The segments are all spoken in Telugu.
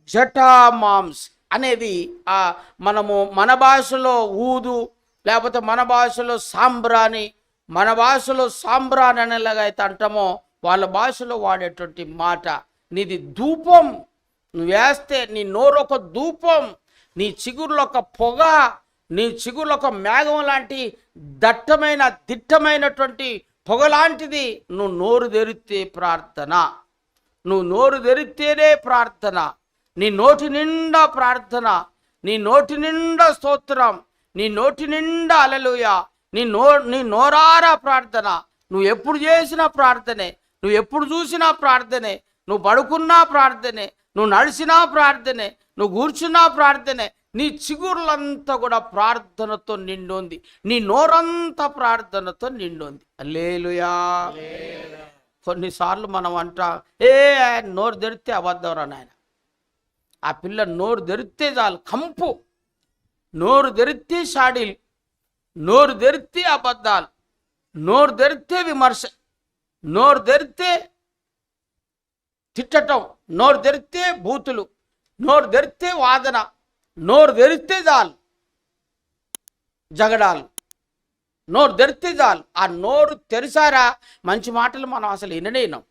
జటామాంస్ అనేది మనము మన భాషలో ఊదు, లేకపోతే మన భాషలో సాంబ్రాణి, మన భాషలో సాంబ్రాణి అనేలాగా అయితే అంటామో వాళ్ళ భాషలో వాడేటువంటి మాట. నీది ధూపం, నువ్వు వేస్తే నీ నోరు ఒక ధూపం, నీ చిగురులో ఒక పొగ, నీ చిగురులో ఒక మేఘం లాంటి దిట్టమైనటువంటి పొగ లాంటిది. నువ్వు నోరు తెరిస్తే ప్రార్థన, నువ్వు నోరు తెరిస్తేనే ప్రార్థన, నీ నోటి నిండా ప్రార్థన, నీ నోటి నిండా స్తోత్రం, నీ నోటి నిండా హల్లెలూయా, నీ నోరారా ప్రార్థన. నువ్వు ఎప్పుడు చేసినా ప్రార్థనే, నువ్వు ఎప్పుడు చూసినా ప్రార్థనే, నువ్వు పడుకున్నా ప్రార్థనే, నువ్వు నడిచినా ప్రార్థనే, నువ్వు కూర్చున్నా ప్రార్థనే. నీ చిగుర్లంతా కూడా ప్రార్థనతో నిండుంది, నీ నోరంతా ప్రార్థనతో నిండుంది. హల్లెలూయా. కొన్నిసార్లు మనం అంటాం, నోరు తెరిస్తే అబద్ధం రా నాయన. ఆ పిల్ల నోరు తెరిస్తే చాలు కంపు, నోరు తెరిస్తే షాడీలు, నోరు తెరిస్తే అబద్ధాలు, నోరు తెరిస్తే విమర్శ, నోరు తెరిస్తే తిట్టటం, నోరు తెరిస్తే బూతులు, నోరు తెరిస్తే వాదన, నోరు తెరిస్తే చాలు జగడాలు, నోరు తెరిస్తే చాలు. ఆ నోరు తెరిసారా మంచి మాటలు మనం అసలు వినలేనాం.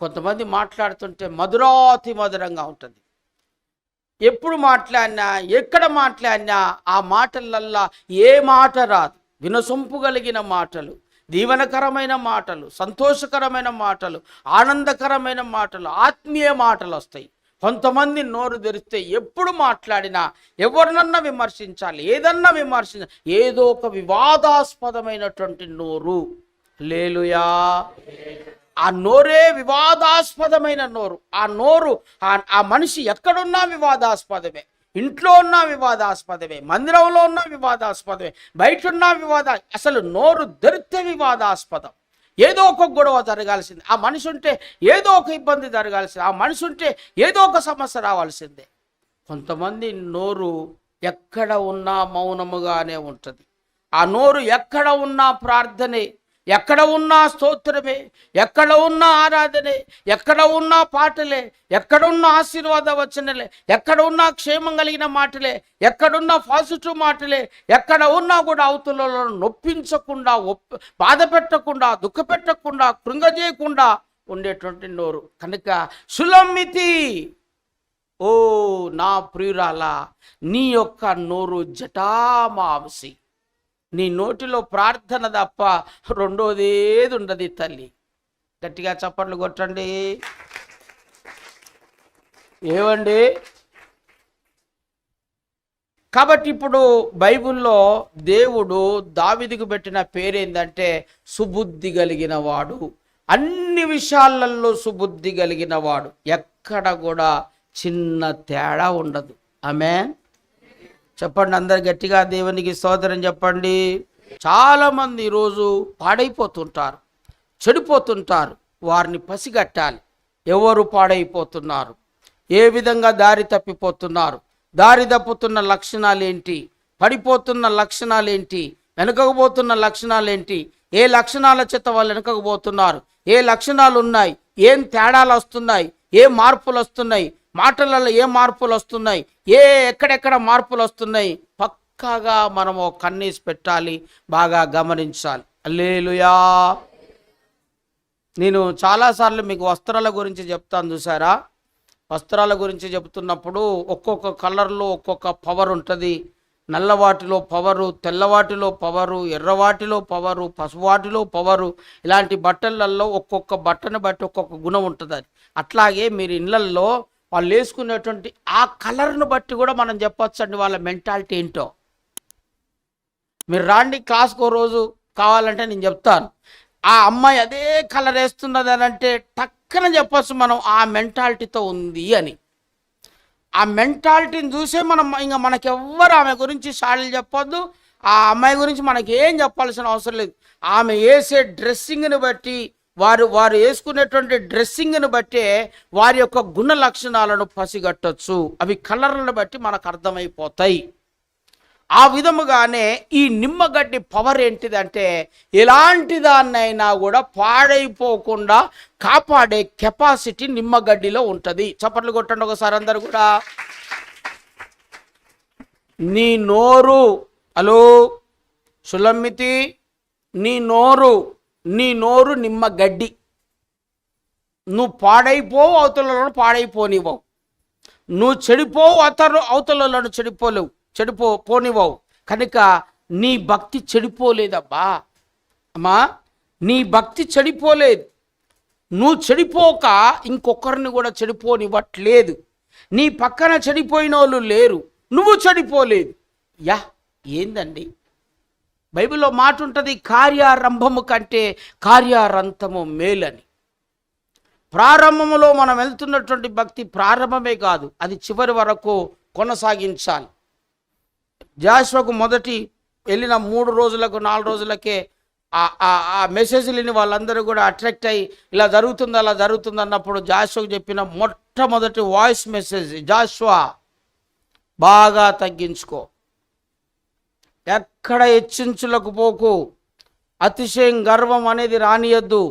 కొంతమంది మాట్లాడుతుంటే మధురాతి మధురంగా ఉంటుంది. ఎప్పుడు మాట్లాడినా, ఎక్కడ మాట్లాడినా ఆ మాటలల్లా ఏ మాట రాదు. వినసొంపు కలిగిన మాటలు, దీవెనకరమైన మాటలు, సంతోషకరమైన మాటలు, ఆనందకరమైన మాటలు, ఆత్మీయ మాటలు వస్తాయి. కొంతమంది నోరు తెరిస్తే ఎప్పుడు మాట్లాడినా ఎవరినన్నా విమర్శించాలి, ఏదన్నా విమర్శించాలి, ఏదో ఒక వివాదాస్పదమైనటువంటి నోరు. హల్లెలూయా. ఆ నోరే వివాదాస్పదమైన నోరు. ఆ నోరు ఆ మనిషి ఎక్కడున్నా వివాదాస్పదమే, ఇంట్లో ఉన్నా వివాదాస్పదమే, మందిరంలో ఉన్నా వివాదాస్పదమే, బయట ఉన్నా అసలు నోరు తెరిస్తే వివాదాస్పదం. ఏదో ఒక గొడవ జరగాల్సిందే, ఆ మనిషి ఉంటే ఏదో ఒక ఇబ్బంది జరగాల్సిందే, ఆ మనిషి ఉంటే ఏదో ఒక సమస్య రావాల్సిందే. కొంతమంది నోరు ఎక్కడ ఉన్నా మౌనముగానే ఉంటుంది. ఆ నోరు ఎక్కడ ఉన్నా ప్రార్థనే, ఎక్కడ ఉన్నా స్తోత్రమే, ఎక్కడ ఉన్నా ఆరాధనే, ఎక్కడ ఉన్నా పాటలే, ఎక్కడ ఉన్న ఆశీర్వాద వచనలే, ఎక్కడ ఉన్నా క్షేమం కలిగిన మాటలే, ఎక్కడున్నా పాజిటివ్ మాటలే, ఎక్కడ ఉన్నా కూడా అవతలలో నొప్పించకుండా, బాధ పెట్టకుండా, దుఃఖ పెట్టకుండా, కృంగజేయకుండా ఉండేటువంటి నోరు. కనుక సులమ్మితి, ఓ నా ప్రియురాలా, నీ యొక్క నోరు జటామాంసి. నీ నోటిలో ప్రార్థన తప్ప రెండోది ఏది ఉండదు తల్లి. గట్టిగా చప్పట్లు కొట్టండి. ఏమండి? కాబట్టి ఇప్పుడు బైబిల్లో దేవుడు దావీదుకు పెట్టిన పేరేందంటే సుబుద్ధి కలిగిన వాడు. అన్ని విషయాలలో సుబుద్ధి కలిగిన వాడు. ఎక్కడ కూడా చిన్న తేడా ఉండదు. ఆమేన్. చెప్పండి అందరు గట్టిగా దేవునికి స్తోత్రం చెప్పండి. చాలామంది ఈరోజు పాడైపోతుంటారు, చెడిపోతుంటారు. వారిని పసిగట్టాలి. ఎవరు పాడైపోతున్నారు, ఏ విధంగా దారి తప్పిపోతున్నారు, దారి తప్పుతున్న లక్షణాలు ఏంటి, పడిపోతున్న లక్షణాలు ఏంటి, వెనుకకపోతున్న లక్షణాలు ఏంటి, ఏ లక్షణాల చేత వాళ్ళు వెనుకకపోతున్నారు, ఏ లక్షణాలు ఉన్నాయి, ఏం తేడాలు వస్తున్నాయి, ఏ మార్పులు వస్తున్నాయి, మాటలలో ఏ మార్పులు వస్తున్నాయి, ఎక్కడెక్కడ మార్పులు వస్తున్నాయి, పక్కాగా మనము కన్నీసి పెట్టాలి, బాగా గమనించాలి. హల్లెలూయా. నేను చాలాసార్లు మీకు వస్త్రాల గురించి చెప్తాను, చూసారా? వస్త్రాల గురించి చెబుతున్నప్పుడు ఒక్కొక్క కలర్లో ఒక్కొక్క పవర్ ఉంటుంది. నల్లవాటిలో పవరు, తెల్లవాటిలో పవరు, ఎర్రవాటిలో పవరు, పసువాటిలో పవరు. ఇలాంటి బట్టలలో ఒక్కొక్క బట్టను బట్టి ఒక్కొక్క గుణం ఉంటుంది. అట్లాగే మీరు ఇళ్ళల్లో వాళ్ళు వేసుకునేటువంటి ఆ కలర్ను బట్టి కూడా మనం చెప్పొచ్చు అండి వాళ్ళ మెంటాలిటీ ఏంటో. మీరు రాండి క్లాస్కో రోజు కావాలంటే నేను చెప్తాను. ఆ అమ్మాయి అదే కలర్ వేస్తున్నది అని అంటే టక్కన చెప్పొచ్చు మనం ఆ మెంటాలిటీతో ఉంది అని. ఆ మెంటాలిటీని చూసే మనం ఇంకా మనకెవ్వరు ఆమె గురించి షాడీలు చెప్పొద్దు, ఆ అమ్మాయి గురించి మనకి ఏం చెప్పాల్సిన అవసరం లేదు. ఆమె వేసే డ్రెస్సింగ్ని బట్టి, వారు వేసుకునేటువంటి డ్రెస్సింగ్ని బట్టే వారి యొక్క గుణ లక్షణాలను పసిగట్టచ్చు. అవి కలర్లను బట్టి మనకు అర్థమైపోతాయి. ఆ విధముగానే ఈ నిమ్మగడ్డి పవర్ ఏంటిదంటే ఎలాంటి దాన్నైనా కూడా పాడైపోకుండా కాపాడే కెపాసిటీ నిమ్మగడ్డిలో ఉంటుంది. చప్పట్లు కొట్టండి ఒకసారి అందరు కూడా. నీ నోరు, హలో సులమ్మితి, నీ నోరు నిమ్మగడ్డి. నువ్వు పాడైపోవు, అవతలను పాడైపోనివ్వవు. నువ్వు చెడిపోవు, అవతలను పోనివ్వవు. కనుక నీ భక్తి చెడిపోలేదబ్బా అమ్మా, నీ భక్తి చెడిపోలేదు. నువ్వు చెడిపోక ఇంకొకరిని కూడా చెడిపోనివ్వట్లేదు. నీ పక్కన చెడిపోయిన వాళ్ళు లేరు, నువ్వు చెడిపోలేదు. ఏందండి బైబిల్లో మాట ఉంటుంది, కార్యారంభము కంటే కార్యారంతము మేలని. ప్రారంభములో మనం వెళ్తున్నటువంటి భక్తి ప్రారంభమే కాదు, అది చివరి వరకు కొనసాగించాలి. జాషువకు మొదటి వెళ్ళిన 3 రోజులకు 4 రోజులకే ఆ మెసేజ్లని వాళ్ళందరూ కూడా అట్రాక్ట్ అయ్యి ఇలా జరుగుతుంది అలా జరుగుతుంది అన్నప్పుడు జాషువకు చెప్పిన మొట్టమొదటి వాయిస్ మెసేజ్, జాషువా బాగా తగ్గించుకో, ఎక్కడ హెచ్చించులకు పోకు, అతిశయం గర్వం అనేది రానియద్దు,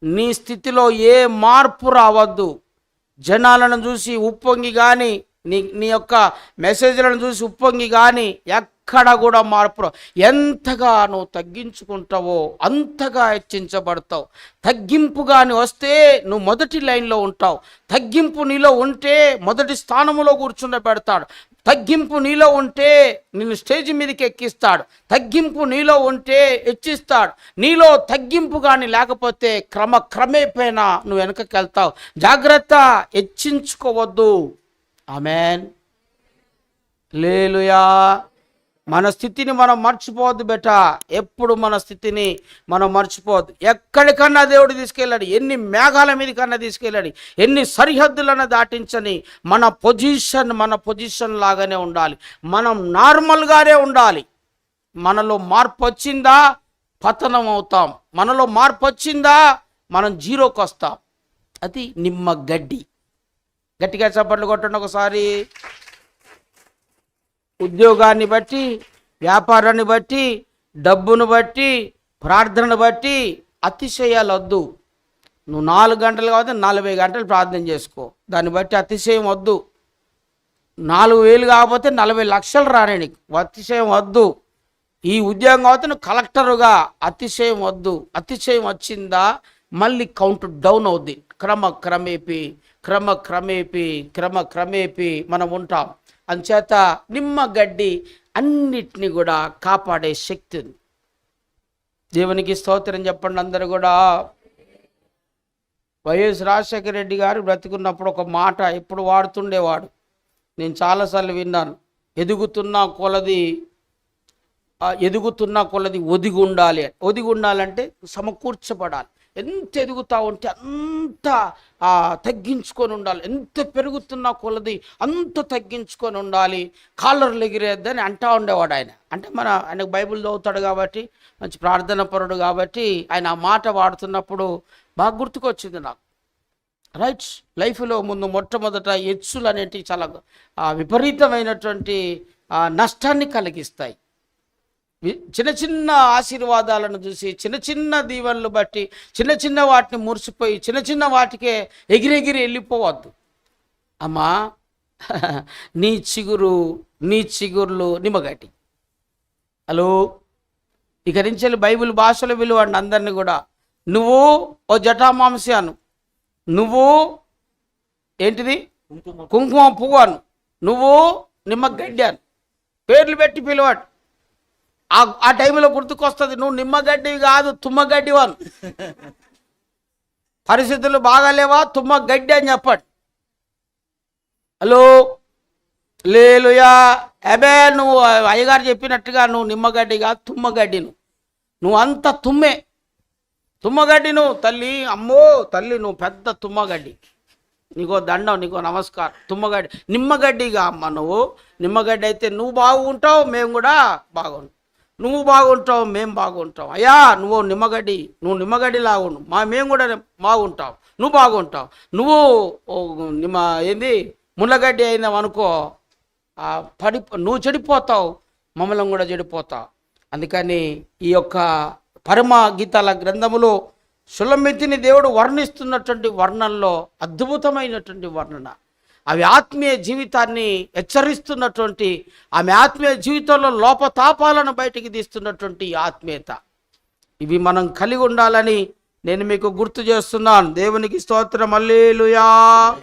నీ స్థితిలో ఏ మార్పు రావద్దు. జనాలను చూసి ఉప్పొంగి కానీ నీ యొక్క మెసేజ్లను చూసి ఉప్పొంగి కానీ ఎక్కడ కూడా మార్పు. ఎంతగా నువ్వు తగ్గించుకుంటావో అంతగా హెచ్చించబడతావు. తగ్గింపు కానీ వస్తే నువ్వు మొదటి లైన్లో ఉంటావు. తగ్గింపు నీలో ఉంటే మొదటి స్థానంలో కూర్చుండబెడతాడు. తగ్గింపు నీలో ఉంటే నిన్ను స్టేజ్ మీదకి ఎక్కిస్తాడు. తగ్గింపు నీలో ఉంటే హెచ్చిస్తాడు. నీలో తగ్గింపు కానీ లేకపోతే క్రమేపైనా నువ్వు వెనకకి వెళ్తావు. జాగ్రత్త, హెచ్చించుకోవద్దు. ఆమెన్, హల్లెలూయా. మన స్థితిని మనం మర్చిపోవద్దు బెట. ఎప్పుడు మన స్థితిని మనం మర్చిపోవద్దు. ఎక్కడికన్నా దేవుడు తీసుకెళ్ళాడు, ఎన్ని మేఘాల మీదకన్నా తీసుకెళ్ళాడు, ఎన్ని సరిహద్దులను దాటించని మన పొజిషన్ లాగానే ఉండాలి. మనం నార్మల్గానే ఉండాలి. మనలో మార్పు వచ్చిందా పతనం అవుతాం, మనలో మార్పు వచ్చిందా మనం జీరోకి వస్తాం. అది నిమ్మగడ్డి. గట్టిగా చప్పట్లు కొట్టండి ఒకసారి. ఉద్యోగాన్ని బట్టి, వ్యాపారాన్ని బట్టి, డబ్బును బట్టి, ప్రార్థనను బట్టి అతిశయాలు వద్దు. నువ్వు 4 గంటలు కావచ్చు 40 గంటలు ప్రార్థన చేసుకో, దాన్ని బట్టి అతిశయం వద్దు. 4,000 కాకపోతే 40 లక్షలు రానే నీకు, అతిశయం వద్దు. ఈ ఉద్యోగం కావచ్చు నువ్వు కలెక్టరుగా, అతిశయం వద్దు. అతిశయం వచ్చిందా మళ్ళీ కౌంట్ డౌన్ అవుద్ది. క్రమక్రమేపీ మనం ఉంటాం. అంచేత నిమ్మగడ్డి అన్నిటినీ కూడా కాపాడే శక్తి ఉంది. దేవునికి స్తోత్రం చెప్పండి అందరూ కూడా. వైఎస్ రాజశేఖర రెడ్డి గారు బ్రతికున్నప్పుడు ఒక మాట ఎప్పుడు వాడుతుండేవాడు, నేను చాలాసార్లు విన్నాను. ఎదుగుతున్న కొలది ఒదిగి ఉండాలంటే సమకూర్చబడాలి. ఎంత ఎదుగుతూ ఉంటే అంత తగ్గించుకొని ఉండాలి. ఎంత పెరుగుతున్న కొలది అంత తగ్గించుకొని ఉండాలి. కాలర్లు ఎగిరేద్దని అంటూ ఉండేవాడు ఆయన. అంటే ఆయనకు బైబిల్ చదువుతాడు కాబట్టి, మంచి ప్రార్థన పరుడు కాబట్టి ఆయన ఆ మాట వాడుతున్నప్పుడు బాగా గుర్తుకొచ్చింది నాకు. రైట్స్ లైఫ్లో మొట్టమొదట ఎచ్చులు అనేటివి చాలా విపరీతమైనటువంటి నష్టాన్ని కలిగిస్తాయి. చిన్న చిన్న ఆశీర్వాదాలను చూసి, చిన్న చిన్న దీవెనలు బట్టి, చిన్న చిన్న వాటిని మురిసిపోయి, చిన్న చిన్న వాటికే ఎగిరెగిరి వెళ్ళిపోవద్దు. అమ్మా, నీ చిగుర్లు నిమ్మగడ్డి. హలో, ఇక నుంచి బైబిల్ భాషలో విలువండి అందరినీ కూడా. నువ్వు ఓ జటామాంసి అను, నువ్వు ఏంటిది కుంకుమ పువ్వు అను, నువ్వు నిమ్మగడ్డి అను, పేర్లు పెట్టి పిలవాడు. ఆ టైంలో గుర్తుకొస్తుంది, నువ్వు నిమ్మగడ్డివి కాదు తుమ్మగడ్డివాను. పరిస్థితులు బాగాలేవా, తుమ్మగడ్డి అని చెప్పండి. హలో, హల్లెలూయా. అబే, నువ్వు అయ్యగారు చెప్పినట్టుగా నువ్వు నిమ్మగడ్డి కాదు తుమ్మగడ్డి. నువ్వు అంత తుమ్మగడ్డి నువ్వు. తల్లి, అమ్మో తల్లి, నువ్వు పెద్ద తుమ్మగడ్డి. నీకో దండం, నీకో నమస్కారం. తుమ్మగడ్డి, నిమ్మగడ్డిగా అమ్మ నువ్వు. నిమ్మగడ్డి అయితే నువ్వు బాగుంటావు, మేము కూడా బాగుంటాం. నువ్వు బాగుంటావు, మేము బాగుంటాం. అయ్యా, నువ్వు నిమ్మగడ్డి లాగుండు, మేము కూడా బాగుంటావు. నువ్వు బాగుంటావు. నువ్వు ముళ్ళగడ్డి అయినావు అనుకో, నువ్వు చెడిపోతావు. మమ్మల్ని కూడా చెడిపోతా. అందుకని ఈ యొక్క పరమ గీతాల గ్రంథములో షులమ్మితిని దేవుడు వర్ణిస్తున్నటువంటి వర్ణనలో అద్భుతమైనటువంటి వర్ణన. అవి ఆత్మీయ జీవితాన్ని హెచ్చరిస్తున్నటువంటి, ఆమె ఆత్మీయ జీవితంలో లోపతాపాలను బయటికి తీస్తున్నటువంటి ఆత్మీయత. ఇవి మనం కలిగి ఉండాలని నేను మీకు గుర్తు చేస్తున్నాను. దేవునికి స్తోత్రం. హల్లెలూయా.